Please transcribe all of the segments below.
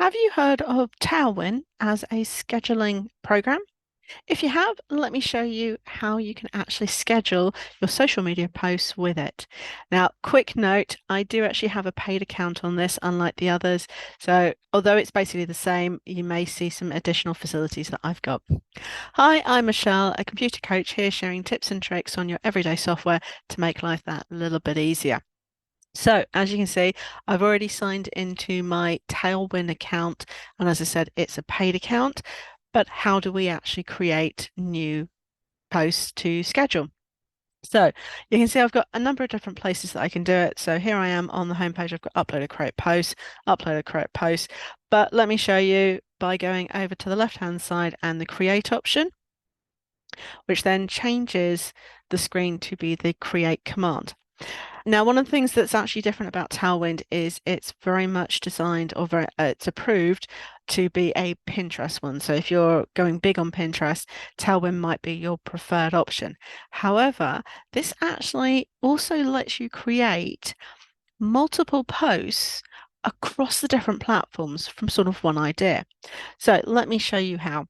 Have you heard of Tailwind as a scheduling program? If you have, let me show you how you can actually schedule your social media posts with it. Now, quick note, I do actually have a paid account on this, unlike the others. So, although it's basically the same, you may see some additional facilities that I've got. Hi, I'm Michelle, a computer coach here sharing tips and tricks on your everyday software to make life that little bit easier. So, as you can see, I've already signed into my Tailwind account. And as I said, it's a paid account. But how do we actually create new posts to schedule? So you can see I've got a number of different places that I can do it. So here I am on the homepage. I've got upload a create post, upload a create post. But let me show you by going over to the left-hand side and the create option, which then changes the screen to be the create command. Now, one of the things that's actually different about Tailwind is it's very much designed or it's approved to be a Pinterest one. So if you're going big on Pinterest, Tailwind might be your preferred option. However, this actually also lets you create multiple posts across the different platforms from sort of one idea. So let me show you how.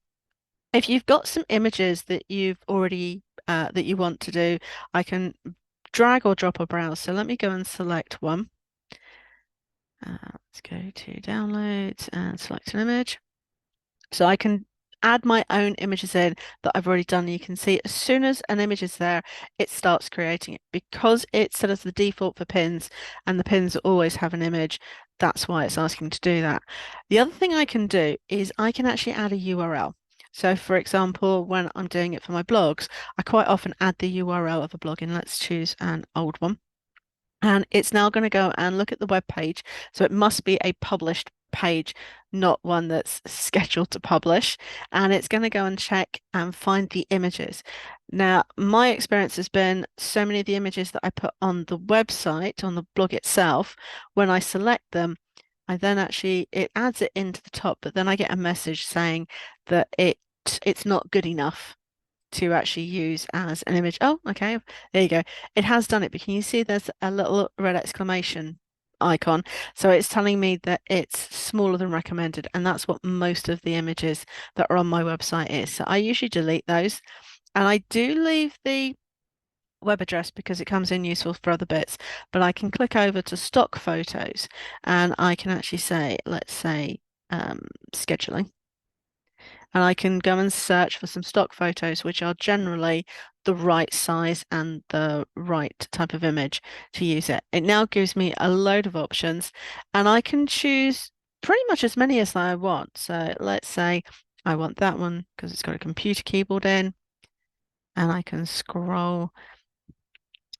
If you've got some images that you've already that you want to do, I can drag or drop or browse. So let me go and select one. Let's go to downloads and select an image. So I can add my own images in that I've already done. You can see as soon as an image is there, it starts creating it because it's set as the default for pins and the pins always have an image. That's why it's asking to do that. The other thing I can do is I can actually add a URL. So for example, when I'm doing it for my blogs, I quite often add the URL of a blog in. Let's choose an old one. And it's now going to go and look at the web page. So it must be a published page, not one that's scheduled to publish. And it's going to go and check and find the images. Now, my experience has been so many of the images that I put on the website, on the blog itself, when I select them, I then actually it adds it into the top, but then I get a message saying that it's not good enough to actually use as an image. Oh, okay, there you go. It has done it, but can you see there's a little red exclamation icon? So it's telling me that it's smaller than recommended, and that's what most of the images that are on my website is. So I usually delete those, and I do leave the web address because it comes in useful for other bits, but I can click over to stock photos and I can actually say, let's say, scheduling and I can go and search for some stock photos, which are generally the right size and the right type of image to use it. It now gives me a load of options, and I can choose pretty much as many as I want. So let's say I want that one because it's got a computer keyboard in, and I can scroll.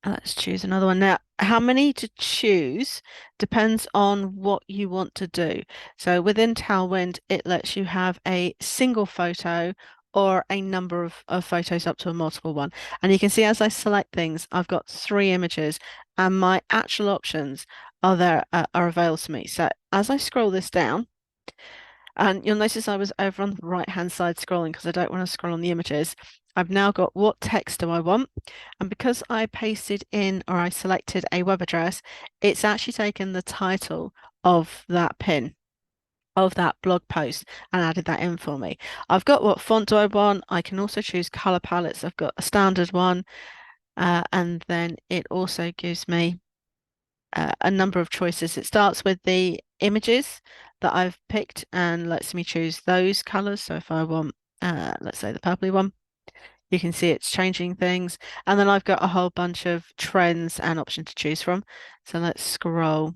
Let's choose another one. Now, how many to choose depends on what you want to do. So within Tailwind, it lets you have a single photo or a number of photos up to a multiple one. And you can see as I select things, I've got three images and my actual options are there are available to me. So as I scroll this down, and you'll notice I was over on the right-hand side scrolling because I don't want to scroll on the images. I've now got what text do I want? And because I pasted in or I selected a web address, it's actually taken the title of that pin, of that blog post and added that in for me. I've got what font do I want? I can also choose color palettes. I've got a standard one, and then it also gives me a number of choices. It starts with the images that I've picked and lets me choose those colors. So if I want, let's say the purpley one, you can see it's changing things. And then I've got a whole bunch of trends and options to choose from. So let's scroll.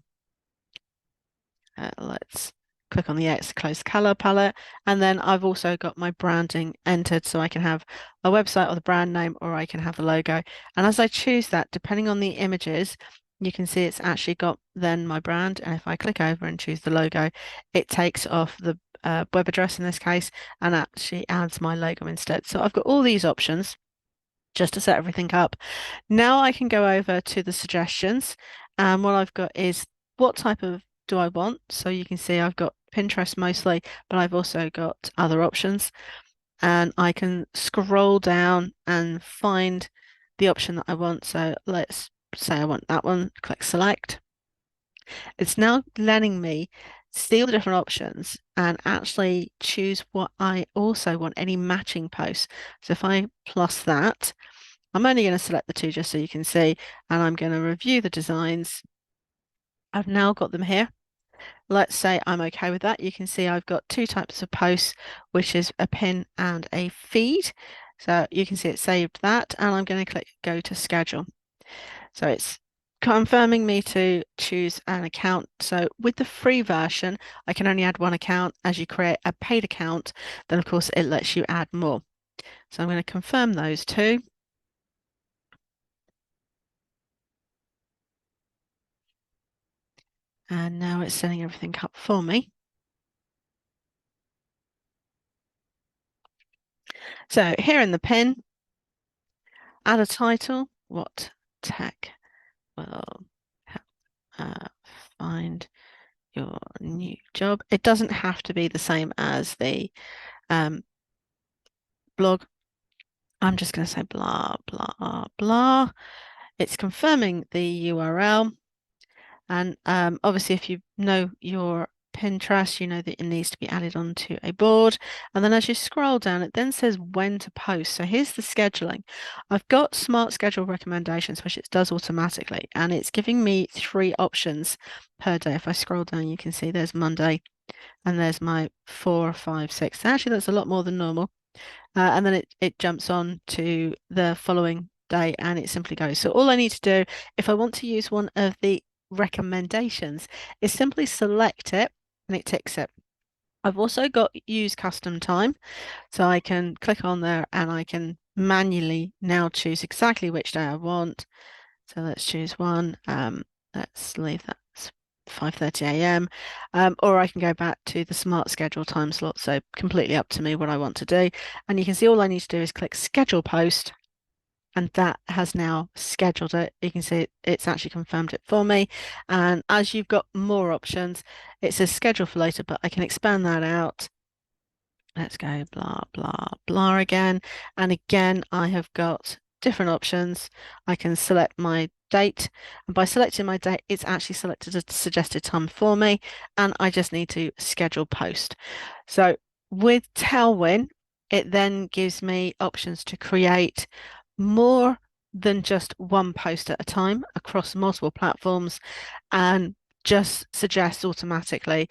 Let's click on the X close color palette. And then I've also got my branding entered so I can have a website or the brand name or I can have the logo. And as I choose that, depending on the images, you can see it's actually got then my brand. And if I click over and choose the logo, it takes off the web address in this case and actually adds my logo instead. So I've got all these options just to set everything up. Now I can go over to the suggestions, and what I've got is what type of do I want? So you can see I've got Pinterest mostly, but I've also got other options, and I can scroll down and find the option that I want. So let's say I want that one, click select. It's now letting me see all the different options and actually choose what I also want, any matching posts. So if I plus that, I'm only going to select the two just so you can see, and I'm going to review the designs. I've now got them here. Let's say I'm okay with that. You can see I've got two types of posts, which is a pin and a feed. So you can see it saved that, and I'm going to click go to schedule. So it's confirming me to choose an account. So with the free version, I can only add one account. As you create a paid account, then of course it lets you add more. So I'm going to confirm those two. And now it's setting everything up for me. So here in the pin, add a title. What tech will uh, find your new job? It doesn't have to be the same as the blog. I'm just going to say blah, blah, blah. It's confirming the URL. And obviously, if you know your Pinterest, you know that it needs to be added onto a board. And then as you scroll down, it then says when to post. So here's the scheduling. I've got Smart Schedule recommendations, which it does automatically, and it's giving me 3 options per day. If I scroll down, you can see there's Monday, and there's my 4, 5, 6. Actually, that's a lot more than normal. And then it jumps on to the following day and it simply goes. So all I need to do, if I want to use one of the recommendations, is simply select it and it ticks it. I've also got use custom time, so I can click on there and I can manually now choose exactly which day I want. So let's choose one. Let's leave that 5:30 a.m. Or I can go back to the smart schedule time slot. So completely up to me what I want to do. And you can see all I need to do is click schedule post, and that has now scheduled it. You can see it's actually confirmed it for me. And as you've got more options, it says schedule for later, but I can expand that out. Let's go blah, blah, blah again. And again, I have got different options. I can select my date. And by selecting my date, it's actually selected a suggested time for me. And I just need to schedule post. So with Tailwind, it then gives me options to create more than just one post at a time across multiple platforms and just suggests automatically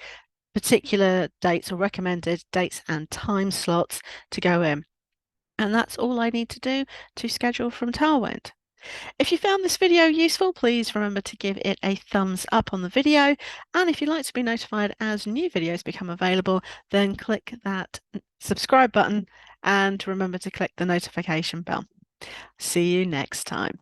particular dates or recommended dates and time slots to go in. And that's all I need to do to schedule from Tailwind. If you found this video useful, please remember to give it a thumbs up on the video. And if you'd like to be notified as new videos become available, then click that subscribe button and remember to click the notification bell. See you next time.